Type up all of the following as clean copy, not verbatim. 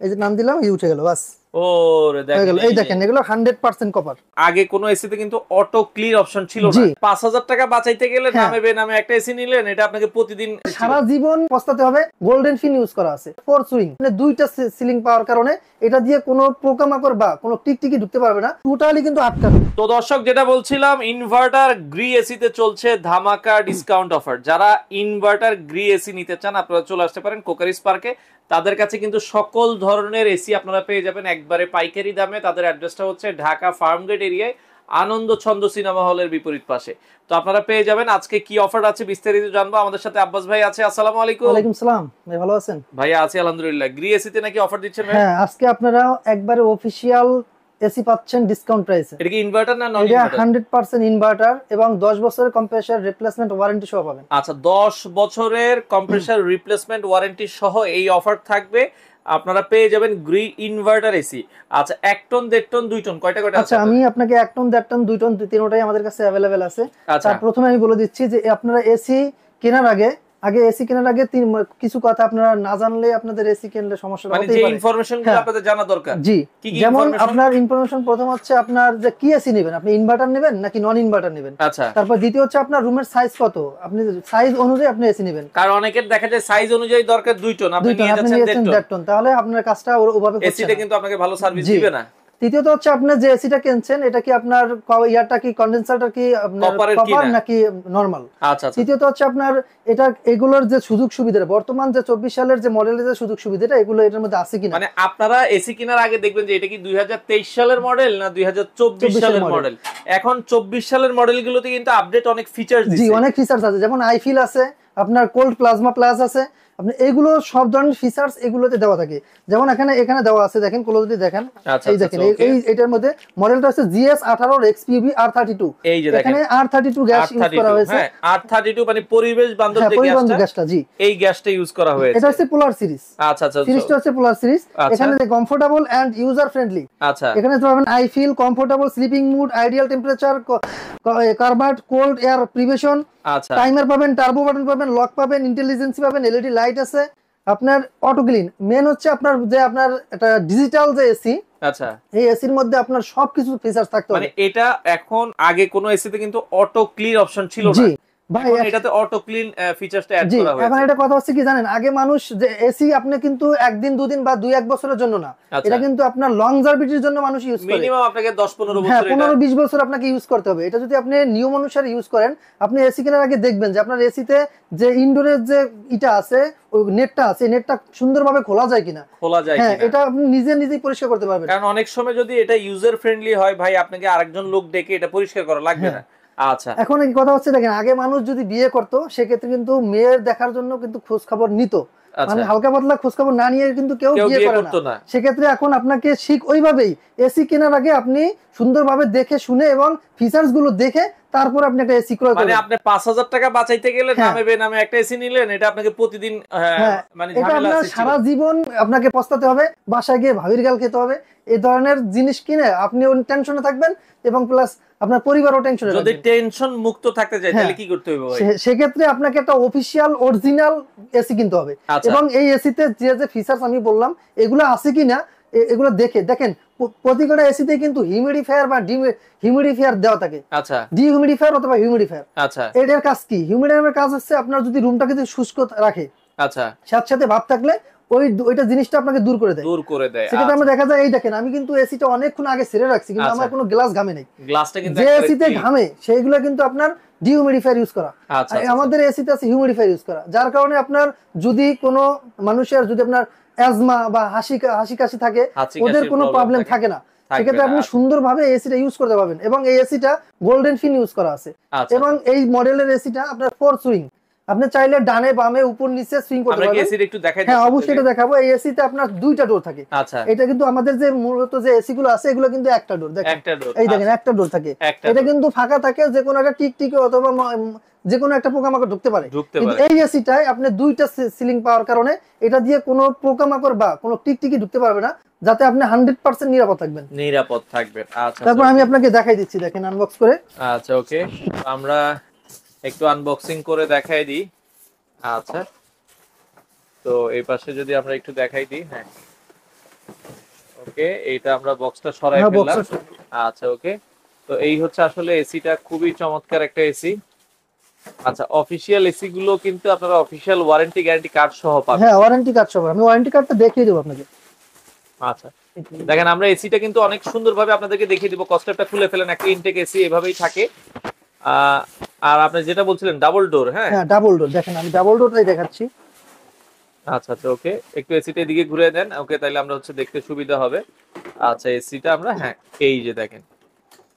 এই যে নাম দিলাম, এই উঠে গেল, বাস ওরে হয়ে গেল। দেখেন এই দেখেন এগুলো 100% কপার। আগে কোনো এসিতে কিন্তু অটো ক্লিন অপশন ছিল না। জি। 5000 টাকা বাঁচাইতে গেলে হ্যাঁ। নামে বেনামে একটা এসি নিলেন, এটা আপনাকে প্রতিদিন সারা জীবন পস্তাতে হবে। গোল্ডেন ফিন ইউজ করা আছে, ফোর সুইং, মানে দুইটা সিলিং পাওয়ার কারণে এটা দিয়ে কোনো পোকামাকড় বা কোনো টিকটিকি ঢুকতে পারবে না, টোটালি কিন্তু আটকানো। তো দর্শক, যেটা বলছিলাম, ইনভার্টার গ্রি এসিতে চলছে ধামাকা ডিসকাউন্ট অফার। যারা ইনভার্টার গ্রি এসি নিতে চান আপনারা চলে আসতে পারেন কোকারিস পার্কে। তাদের কাছে কিন্তু সকল ধরনের এসি আপনারা পেয়ে যাবেন একবারে পাইকারি দামে। তাদের অ্যাড্রেসটা হচ্ছে ঢাকা ফার্মগেট এরিয়ায়, আনন্দ ছন্দ সিনেমা হলের বিপরীত পাশে। তো আপনারা পেয়ে যাবেন। আজকে কি অফার আছে বিস্তারিত জানবো। আমাদের সাথে আব্বাস ভাই আছে। আসসালামু আলাইকুম। ওয়ালাইকুম সালাম ভাই, ভালো আছেন? ভাইয়া আছি আলহামদুলিল্লাহ। গ্রি এসিতে নাকি অফার দিচ্ছেন ভাই? হ্যাঁ, আজকে আপনারা একবারে অফিশিয়াল এসি পাচ্ছেন ডিসকাউন্ট প্রাইসে। এটা কি ইনভার্টার না নন এটা ইনভার্টার? 100% ইনভার্টার এবং 10 বছরের কম্প্রেসর রিপ্লেসমেন্ট ওয়ারেন্টি সহ পাবেন। আচ্ছা, 10 বছরের কম্প্রেসর রিপ্লেসমেন্ট ওয়ারেন্টি সহ এই অফার থাকবে। আপনারা পেয়ে যাবেন গ্রি ইনভার্টার এসি। আচ্ছা, 1 টন 1.5 টন 2 টন কয়টা কয়টা আছে? আচ্ছা, আমি আপনাকে 1 টন 1.5 টন 2 টন তিনটাই আমাদের কাছে अवेलेबल আছে। আচ্ছা। তার প্রথমে আমি বলে দিচ্ছি যে আপনারা এসি কেনার আগে এসি কেনার আগে কিছু কথা আপনারা না জানলে আপনাদের এসি কিনলে সমস্যা মানে হতেই যে পারে। ইনফরমেশনগুলো হ্যাঁ। আপনাদের জানা দরকার। জি, কি কি যেমন information? আপনার ইনফরমেশন প্রথম হচ্ছে আপনার যে কি এসি নেবেন, আপনি ইনভার্টার নেবেন নাকি নন ইনভার্টার নেবেন। আচ্ছা। তারপর দ্বিতীয় হচ্ছে আপনার রুমের সাইজ কত, আপনি সাইজ অনুযায়ী আপনি এসি নেবেন। কারণ অনেকের দেখা যায় সাইজ অনুযায়ী দরকার 2 টন, আপনি 2 টন নিয়ে আপনি যাচ্ছেন নিয়েছেন 1.5 1.5 টন। টন, তাহলে আপনার কাজটা ওভাবে হচ্ছে এসিটা না। কিন্তু আপনাকে ভালো সার্ভিস জি। দিবে না। তৃতীয়ত হচ্ছে আপনার যে এসিটা কিনছেন এটা কি আপনার ইয়ারটা কি কন্ডেন্সারটা কি আপনার Copper এর কপার কিনা? নাকি নরমাল। আচ্ছা আচ্ছা। তৃতীয়ত হচ্ছে আপনার এটা এগুলোর যে সুযোগ সুবিধা, বর্তমান যে 24 সালের যে মডেলের যে সুযোগ সুবিধাটা এগুলো এটার মধ্যে আছে কিনা। মানে আপনারা এসি কেনার আগে দেখবেন যে এটা কি 2023 সালের মডেল না 2024 সালের মডেল। এখন 24 সালের মডেলগুলোতে কিন্তু আপডেট অনেক ফিচারস জি, দিচ্ছে। অনেক ফিচারস আছে, যেমন আইফিল আছে, আপনার কোল্ড প্লাজমা প্লাস আছে, আপনি এইগুলো সব ধরনের ফিচারস এগুলোতে দেওয়া থাকে। যেমন এখানে দেওয়া আছে, দেখেন ক্লোজলি দেখেন। আচ্ছা, এই দেখেন আচ্ছা, এই এটার মধ্যে মডেলটা হচ্ছে GS18 XPV R32। এই যে দেখেন এখানে R32 গ্যাস ইউজ করা হয়েছে। হ্যাঁ, R32 মানে পরিবেশ বান্ধব যে পরিবহন গ্যাসটা, গ্যাসটা, জি এই গ্যাসটা ইউজ করা হয়েছে। এটা হচ্ছে পোলার সিরিজ। আচ্ছা আচ্ছা সিরিজটা হচ্ছে পোলার সিরিজ। আচ্ছা। এখানে যে কমফোর্টেবল এন্ড ইউজার ফ্রেন্ডলি, আচ্ছা। এখানে পাবেন I feel, comfortable sleeping mood, ideal temperature, কার্বাট, কোল্ড এয়ার প্রিভেশন, আচ্ছা। টাইমার পাবেন, টার্বো বাটন পাবেন, লক পাবেন, ইন্টেলিজেন্সি পাবেন, এলইডি লাইট আছে, আপনার অটো ক্লিন। মেন হচ্ছে আপনার যে আপনার একটা ডিজিটাল যে এসি, আচ্ছা। এই এসির মধ্যে আপনার সবকিছু ফিচারস থাকতে হবে। মানে এটা এখন আগে কোন এসিতে কিন্তু অটো ক্লিন অপশন ছিল না। জি ভাই, এখন এটাতে অটো ক্লিন ফিচারসটা অ্যাড জি করা এখন হয়েছে। এটা কথা হচ্ছে কি জানেন, আগে মানুষ যে এসি আপনি কিন্তু একদিন দুদিন বা 2-1 বছরের জন্য না, আচ্ছা। এটা কিন্তু আপনার লং জার্ভিটির জন্য মানুষ ইউজ করে। মিনিমাম আপনাকে 10-15 হ্যাঁ, বছর এটা 15-20 বছর আপনাকে ইউজ করতে হবে। এটা যদি আপনি নিয়ম অনুসারে ইউজ করেন, আপনি এসি কেনার আগে দেখবেন যে আপনার এসিতে যে ইনডোরের যে ইটা আছে, ওই নেটটা আছে, নেটটা সুন্দরভাবে খোলা যায় কিনা। খোলা যায় হ্যাঁ, কিনা। এটা আপনি নিজেই পরিষ্কার করতে পারবেন। কারণ অনেক সময় যদি এটা ইউজার ফ্রেন্ডলি হয় ভাই, আপনাকে আরেকজন লোক ডেকে এটা পরিষ্কার করা লাগবে না। আচ্ছা। এখন এই কথা হচ্ছে, দেখেন আগে মানুষ যদি বিয়ে করতো সেক্ষেত্রে কিন্তু মেয়ের দেখার জন্য কিন্তু খোঁজ খবর নিত, মানে হালকা পাতলা খোঁজ খবর না নিয়ে কিন্তু কেউ বিয়ে করে না। সেক্ষেত্রে এখন আপনাকে ওইভাবেই এসি কেনার আগে আপনি সুন্দরভাবে দেখে শুনে এবং ফিচারস গুলো দেখে তারপর আপনি একটা এসি ক্রয় করবেন। মানে আপনি 5000 টাকা বাঁচাইতে গেলে নামে বেনামে একটা এসি নিলেন, এটা আপনাকে প্রতিদিন মানে এটা আপনার সারা জীবন আপনাকে পস্তাতে হবে, বাসায় গিয়ে ভাবির গাল খেতে হবে। এই ধরনের জিনিস কিনে আপনি টেনশনে থাকবেন এবং প্লাস আপনার পরিবারও টেনশনে থাকবে। যদি টেনশন মুক্ত থাকতে চাই তাহলে কি করতে হবে ভাই? সেক্ষেত্রে আপনাকে একটা অফিশিয়াল অরিজিনাল এসি কিনতে হবে এবং এই এসিতে যে ফিচারস আমি বললাম এগুলো আছে কিনা এগুলো দেখেন। প্রতিটা এসিতে কিন্তু হিউমিডিফায়ার বা হিউমিডিফায়ার দেওয়া থাকে। আচ্ছা। ডিহিউমিডিফায়ার অথবা হিউমিডিফায়ার। আচ্ছা। এটার কাজ কি? হিউমিডিফায়ারের কাজ হচ্ছে আপনার যদি রুমটাকে যদি শুষ্ক রাখে, আচ্ছা, সাথে ভাব থাকলে ওইটা জিনিসটা আপনাকে দূর করে দেয়। সেটা আমরা দেখা যায়, এই দেখেন আমি কিন্তু এসিটা অনেকক্ষণ আগে ছেড়ে রাখছি কিন্তু আমার কোনো গ্লাস ঘামে নাই। গ্লাসটা কিন্তু যে এসিতে ঘামে সেইগুলো কিন্তু আপনার ডিহিউমিডিফায়ার ইউজ করা। আমাদের এসিতে আছে হিউমিডিফায়ার ইউজ করা, যার কারণে আপনার যদি কোনো মানুষের যদি আপনার অ্যাজমা বা হাসি কাশি থাকে, ওদের কোনো প্রবলেম থাকে না। সেক্ষেত্রে আপনি সুন্দরভাবে এসিটা ইউজ করতে পারবেন। এবং এই এসিটা গোল্ডেন ফিন ইউজ করা আছে এবং এই মডেলের এসিটা আপনার 4 সুইং, আপনি চাইলে ডানে বামে উপর নিচে সুইং করতে পারবেন। হ্যাঁ, অবশ্যই এটা দেখাবো। এই এসিতে আপনার 2টা ডোর থাকে। এটা কিন্তু আমাদের যে মূলত যে এসি গুলো আছে এগুলো কিন্তু একটা ডোর, দেখেন এই দেখেন একটা ডোর থাকে। এটা কিন্তু ফাঁকা থাকে, যে কোনো একটা টিকটিকি অথবা যে কোনো একটা পোকামাকড় ঢুকতে পারে। কিন্তু এই এসিটায় আপনি 2টা সিলিং পাওয়ার কারণে এটা দিয়ে কোনো পোকামাকড় বা কোনো টিকটিকি ঢুকতে পারবে না, যাতে আপনি 100% নিরাপদ থাকবেন। আচ্ছা, তারপর আমি আপনাকে দেখাই দিচ্ছি, দেখেন আনবক্স করে। আচ্ছা, ওকে, আমরা একটু আনবক্সিং করে দেখাই দিই। আচ্ছা, তো এই পাশে যদি আমরা একটু দেখাই দিই। হ্যাঁ, ওকে, এইটা আমরা বক্সটা সরাই হ্যাঁ, ফেললাম। box এর- আচ্ছা ওকে, তো এই হচ্ছে আসলে এসিটা, খুবই চমৎকার একটা এসি। আচ্ছা, অফিশিয়াল এসি গুলো কিন্তু আপনারা অফিশিয়াল ওয়ারেন্টি গ্যারান্টি কার্ড সহ পাবেন। হ্যাঁ, ওয়ারেন্টি কার্ড সব, আমি ওয়ারেন্টি কার্ডটা দেখিয়ে দেবো আপনাকে। আচ্ছা দেখেন, আমরা এসিটা কিন্তু অনেক সুন্দরভাবে আপনাদেরকে দেখিয়ে দিব। কস্টেপটা খুলে ফেলেন, একটা ইনটেক এসি এভাবেই থাকে। আর আপনি যেটা বলছিলেন ডাবল ডোর, হ্যাঁ হ্যাঁ, ডাবল ডোর, দেখেন আমি ডাবল ডোরটাই দেখাচ্ছি। আচ্ছা আচ্ছা ওকে, একটু এসিটা এদিকে ঘুরে দেন। ওকে, তাইলে আমরা হচ্ছে দেখতে সুবিধা হবে। আচ্ছা এসিটা আমরা, হ্যাঁ এই যে দেখেন,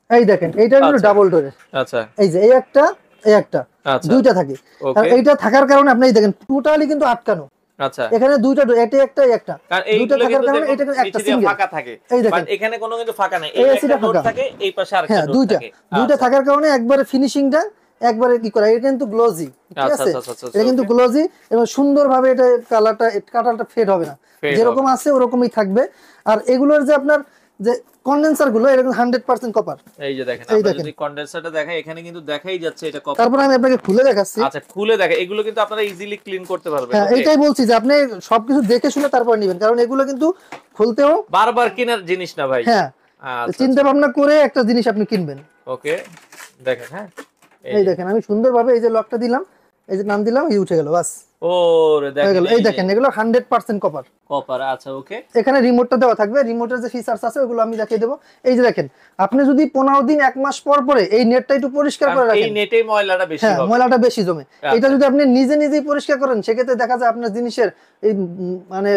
এই দেখেন, এইটা হলো আচ্ছা। ডাবল ডোরের। আচ্ছা এই যে এই একটা, এই একটা, আচ্ছা দুইটা থাকে। আর ওকে এইটা থাকার কারণে আপনি এই দেখেন টোটালি কিন্তু আটকানো। আচ্ছা, এখানে দুইটা ডোর, এটা একটা, এই একটা, কারণ দুইটা এইগুলো থাকার কিন্তু কারণে দেখুন এটা কিন্তু একটা নিচে দিয়ে সিঙ্গেল। ফাঁকা থাকে, এই দেখেন, বাট এখানে কোনো কিন্তু ফাঁকা নাই। এই এই এসিটা একটা ডোর ফাঁকা থাকে, এই পাশে আরেকটা হ্যাঁ, ডোর দুইটা থাকে। দুইটা আচ্ছা থাকার কারণে একবারে ফিনিশিংটা একবারে কি করা, এটা কিন্তু গ্লোজি, ঠিক আচ্ছা আছে? আচ্ছা আচ্ছা, এটা কিন্তু okay, গ্লোজি এবং সুন্দরভাবে এটা কালারটা ফেড হবে না, fade যেরকম হবে। আছে ওরকমই থাকবে। আর এগুলোর যে আপনার যে কন্ডেন্সার গুলো, এটা কিন্তু 100% কপার। এই যে দেখেন, এই আমরা দেখেন, যদি কন্ডেন্সারটা দেখাই, এখানে কিন্তু দেখাই যাচ্ছে এটা কপার। তারপর আমি আপনাকে খুলে দেখাচ্ছি। আচ্ছা খুলে দেখে, এগুলো কিন্তু আপনারা ইজিলি ক্লিন করতে পারবেন। হ্যাঁ, ওকে, এইটাই বলছি যে আপনি সবকিছু দেখে শুনে তারপর নেবেন, কারণ এগুলো কিন্তু খুলতেও, বারবার কেনার জিনিস না ভাই। হ্যাঁ, আচ্ছা চিন্তা ভাবনা করে একটা জিনিস আপনি কিনবেন। ওকে দেখেন, হ্যাঁ এই দেখেন, আমি সুন্দরভাবে এই যে লকটা দিলাম, এই যে নাম দিলাম, এই উঠে গেল, বাস ওরে হয়ে দেখেন, গেল। এই দেখেন, এগুলো 100% কপার। কপার। আচ্ছা ওকে, এখানে রিমোটটা দেওয়া থাকবে, রিমোটের যে ফিচার্স আছে ওগুলো আমি দেখিয়ে দেবো। এই যে দেখেন, আপনি যদি 15 দিন 1 মাস পর পরে এই নেটটা একটু পরিষ্কার করে এই রাখেন, নেটেই ময়লাটা বেশি হ্যাঁ, হবে। ময়লাটা বেশি জমে। আচ্ছা। এটা যদি আপনি নিজেই পরিষ্কার করেন, সেক্ষেত্রে দেখা যায় আপনার জিনিসের এই মানে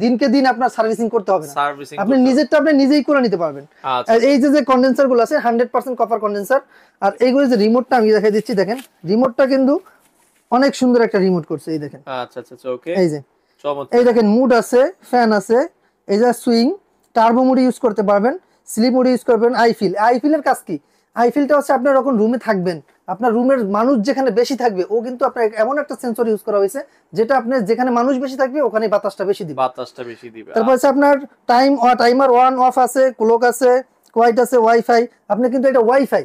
দিনকে দিন আপনার সার্ভিসিং করতে হবে না, সার্ভিসিং আপনি নিজেরটা আপনি নিজেই করে নিতে পারবেন। আচ্ছা আর এই যে কন্ডেন্সার গুলো আছে 100% কপার কন্ডেন্সার। আর এইগুলো যে রিমোটটা আমি দেখিয়ে দিচ্ছি, দেখেন রিমোটটা কিন্তু অনেক সুন্দর একটা রিমোট করছে। এই দেখেন, আচ্ছা আচ্ছা ওকে, এই যে চমৎকার। এই দেখেন, মুড আছে, ফ্যান আছে, এই যে সুইং, টার্বো মোড ইউজ করতে পারবেন, স্লিপ মোড ইউজ করবেন। আইফিলের কাজ কি? আইফিলটা হচ্ছে আপনার যখন রুমে থাকবেন, আপনার রুমের মানুষ যেখানে বেশি থাকবে, ও কিন্তু আপনার এমন একটা সেন্সর ইউজ করা হয়েছে যেটা আপনার যেখানে মানুষ বেশি থাকবে ওখানে বাতাসটা বেশি দিবে। বাতাসটা বেশি দিবে। তারপর হচ্ছে আপনার টাইমার অন অফ আছে, ক্লক আছে, কোয়াইট আছে, ওয়াইফাই। আপনি কিন্তু এটা ওয়াইফাই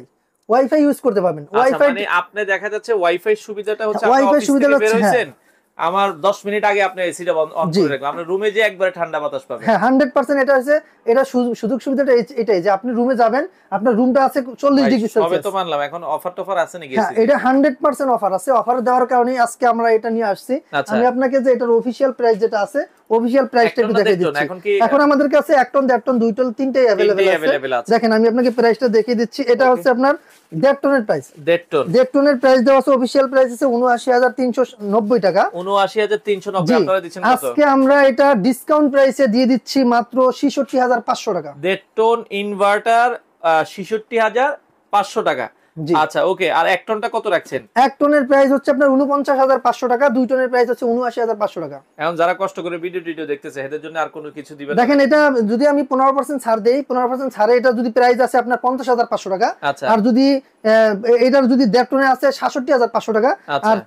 ইউজ করতে পারবেন। আচ্ছা, ওয়াইফাই মানে আপনি দেখা যাচ্ছে ওয়াইফাই সুবিধাটা হচ্ছে আপনি ওয়াইফাই অফিস সুবিধাটা থেকে বের হচ্ছে, হ্যাঁ, হইছেন, আমার 10 মিনিট আগে আপনি এসিটা অন জি, করে রাখলেন, আপনি রুমে যে একবারে ঠান্ডা বাতাস পাবেন। হ্যাঁ, 100% এটা হচ্ছে, এটা সুযোগ সুবিধাটা এটাই যে আপনি রুমে যাবেন, আপনার রুমটা আছে 40 ভাই, ডিগ্রি সবে সেলসিয়াস। তো মানলাম, এখন অফার টফার আছে নাকি হ্যাঁ, এসি? এটা 100% অফার আছে। অফার দেওয়ার কারণে আজকে আমরা এটা নিয়ে আসছি। আচ্ছা। আমি আপনাকে যে এটার অফিশিয়াল প্রাইস যেটা আছে, অফিশিয়াল প্রাইসটা এক টন একটু না দেখিয়ে দেড় টন? দিচ্ছি। এখন কি এখন আমাদের কাছে 1 টন, 1.5 টন, 2 টন, তিনটেই তিনটেই अवेलेबल available আছে। আছে। দেখেন, আমি আপনাকে প্রাইসটা দেখিয়ে দিচ্ছি। এটা Okay. হচ্ছে আপনার 1.5 টনের প্রাইস। 1.5 টন? 1.5 টনের প্রাইস দেওয়া আছে, অফিশিয়াল প্রাইস আছে ৭৯,৩৯০ টাকা। ৭৯,৩৯৯ জি, আপনারা দিচ্ছেন কত? আজকে আমরা এটা ডিসকাউন্ট প্রাইসে দিয়ে দিচ্ছি মাত্র ৬৬,৫০০ টাকা। 1.5 টন ইনভার্টার ৬৬,৫০০ টাকা। জি, আচ্ছা ওকে, আর 1 টনটা কত রাখছেন? 1 টনের প্রাইস হচ্ছে আপনার ৪৯,৫০০ টাকা, ২ টনের প্রাইস হচ্ছে ৭৯,৫০০ টাকা। এখন যারা কষ্ট করে ভিডিও দেখতেছে এদের জন্য আর কোনো কিছু দিবেন না? দেখেন, এটা যদি আমি 15% ছাড় দেই, 15% ছাড়ে এটা যদি প্রাইস আছে আপনার ৫০,৫০০ টাকা। আচ্ছা আর যদি এটার যদি ১.৫ টনে আছে ৬৭,৫০০ টাকা। আচ্ছা। আর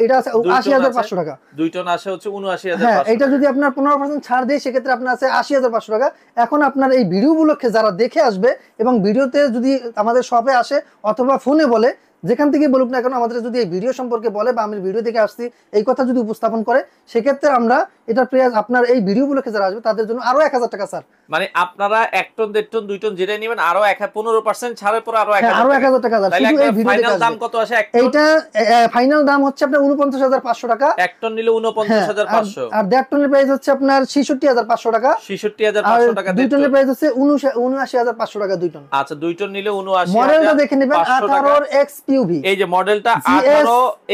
এটা আছে ২ টন ৮০,৫০০ টাকা। 2 টন আসে হচ্ছে হ্যাঁ, ৭৯,৫০০ এটা টাকা। যদি আপনার 15% ছাড় দেয়, সেক্ষেত্রে আপনার আছে ৮০,৫০০ টাকা। এখন আপনার এই ভিডিও উপলক্ষে যারা দেখে আসবে এবং ভিডিওতে যদি আমাদের শপে আসে অথবা ফোনে বলে, যেখান থেকে বলুক না কেন, আমাদের যদি এই ভিডিও সম্পর্কে বলে বা আমি ভিডিও দেখে আসছি এই কথা যদি উপস্থাপন করে, সেক্ষেত্রে আমরা এটার প্রাইস আপনার এই ভিডিও উপলক্ষে যারা আসবে তাদের জন্য আরো ১,০০০ টাকা স্যার। মানে আপনারা 1 টন 1.5 টন 2 টন যেটা নেবেন আরো 15% ছাড়ের পর আরো 1000 আরো ১,০০০ টাকা স্যার, তাহলে শুধু এই একটা ভিডিও ফাইনাল দেখে দাম আসবে। কত আসে 1 টন? এইটা ফাইনাল দাম হচ্ছে আপনার ৪৯,৫০০ টাকা। 1 টন নিলে হ্যাঁ, 49,৫০০। আর ১.৫ টনের প্রাইস হচ্ছে আপনার ৬৬,৫০০ টাকা। আর ৬৬,৫০০ টাকা ২ 1.5 টনের টন। প্রাইস হচ্ছে ৭৯,৫০০ টাকা ২ টন। আচ্ছা 2 টন নিলে মডেলটা দেখে নেবেন, ৭৯,৫০০ টাকা। 18 XPUV। এই যে মডেলটা GS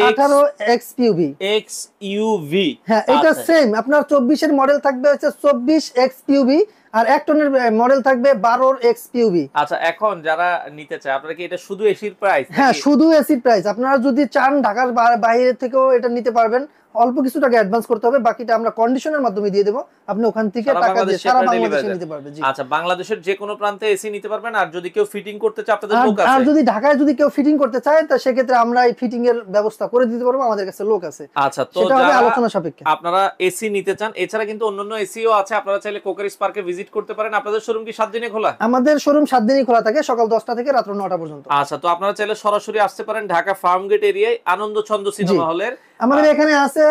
18 XPUV। XUV। হ্যাঁ, এটা আচ্ছা। সেম আপনার 24 এর মডেল থাকবে হচ্ছে 24 XPUV, আর 1 টনের মডেল থাকবে 12 XPUV। আচ্ছা, এখন যারা নিতে চায়, আপনারা কি এটা শুধু এসির প্রাইস? হ্যাঁ, শুধু এসি প্রাইস। আপনারা যদি চান ঢাকার বাইরে থেকেও এটা নিতে পারবেন, অল্প কিছু টাকা অ্যাডভান্স করতে হবে, বাকিটা আমরা কন্ডিশনের মাধ্যমে দিয়ে দেবো। আপনি ওখান থেকে টাকা দিয়ে সারা বাংলাদেশে নিতে পারবেন। জি, আচ্ছা, বাংলাদেশের যে কোনো প্রান্তে এসি নিতে পারবেন। আর যদি কেউ ফিটিং করতে চায়, আপনাদের লোক আর আছে? যদি ঢাকায় যদি কেউ ফিটিং করতে চায়, তা সেক্ষেত্রে আমরা এই ফিটিং এর ব্যবস্থা করে দিতে পারবো, আমাদের কাছে লোক আছে। আচ্ছা, তো সেটা হবে যারা আলোচনা সাপেক্ষে। আপনারা এসি নিতে চান, এছাড়া কিন্তু অন্যান্য এসিও আছে, আপনারা চাইলে কোকারিস পার্কে ভিজিট করতে পারেন। আপনাদের শোরুম কি 7 দিনে খোলা? আমাদের শোরুম 7 দিনই খোলা থাকে, সকাল 10টা থেকে রাত 9টা পর্যন্ত। আচ্ছা, তো আপনারা চাইলে সরাসরি আসতে পারেন ঢাকা ফার্মগেট এরিয়ায় আনন্দ ছন্দ সিনেমা হলের আমাদের এখানে আছে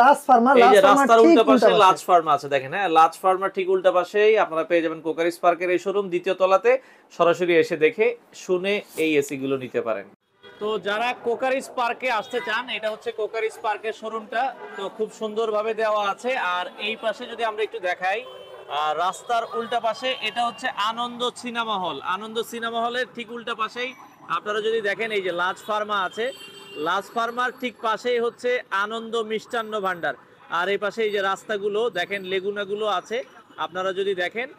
লাজ ফার্মা, এই লাজ যে ফার্মা রাস্তার ঠিক উল্টা উল্টা পাশে পাশে। লাজ ফার্মা আছে, দেখেন হ্যাঁ, লাজ ফার্মার ঠিক উল্টা পাশেই আপনারা পেয়ে যাবেন কোকারিস পার্কের এই শোরুম, দ্বিতীয় তলাতে। সরাসরি এসে দেখে শুনে এই এসি গুলো নিতে পারেন। তো যারা কোকারিস পার্কে আসতে চান, এটা হচ্ছে কোকারিস পার্কের শোরুমটা, তো খুব সুন্দরভাবে দেওয়া আছে। আর এই পাশে যদি আমরা একটু দেখাই, রাস্তার উল্টা পাশে এটা হচ্ছে আনন্দ সিনেমা হল। আনন্দ সিনেমা হলের ঠিক উল্টা পাশেই আপনারা যদি দেখেন এই যে লাজ ফার্মা আছে, লাজ ফার্মার ঠিক পাশেই হচ্ছে আনন্দ মিষ্টান্ন ভান্ডার। আর এই পাশে এই যে রাস্তাগুলো দেখেন, লেগুনাগুলো আছে আপনারা যদি দেখেন।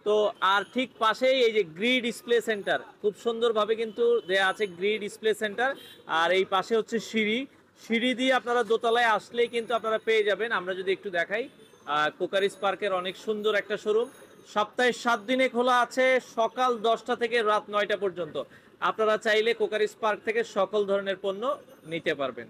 তো আর ঠিক পাশেই এই যে গ্রি ডিসপ্লে সেন্টার, খুব সুন্দরভাবে কিন্তু দেয়া আছে গ্রি ডিসপ্লে সেন্টার। আর এই পাশে হচ্ছে সিঁড়ি, সিঁড়ি দিয়ে আপনারা দোতলায় আসলেই কিন্তু আপনারা পেয়ে যাবেন। আমরা যদি একটু দেখাই, কোকারিস পার্কের অনেক সুন্দর একটা শোরুম, সপ্তাহে 7 দিনে খোলা আছে, সকাল 10টা থেকে রাত 9টা পর্যন্ত। আপনারা চাইলে কোকারিস পার্ক থেকে সকল ধরনের পণ্য নিতে পারবেন।